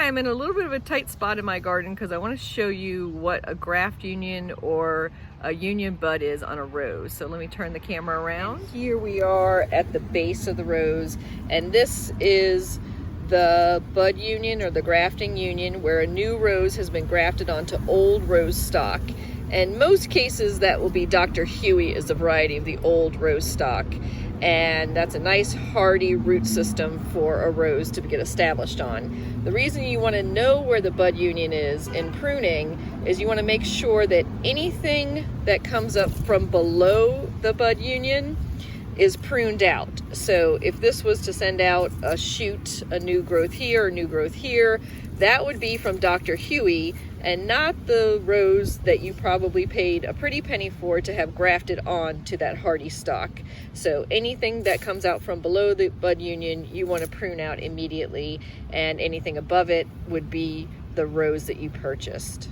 Hi, I'm in a little bit of a tight spot in my garden because I want to show you what a graft union or a union bud is on a rose. So let me turn the camera around. And here we are at the base of the rose, and this is the bud union or the grafting union where a new rose has been grafted onto old rose stock. In most cases that will be Dr. Huey is the variety of the old rose stock. And that's a nice hardy root system for a rose to get established on. The reason you want to know where the bud union is in pruning is you want to make sure that anything that comes up from below the bud union is pruned out. So if this was to send out a shoot, a new growth here, a new growth here, that would be from Dr. Huey and not the rose that you probably paid a pretty penny for to have grafted on to that hardy stock. So anything that comes out from below the bud union, you want to prune out immediately, and anything above it would be the rose that you purchased.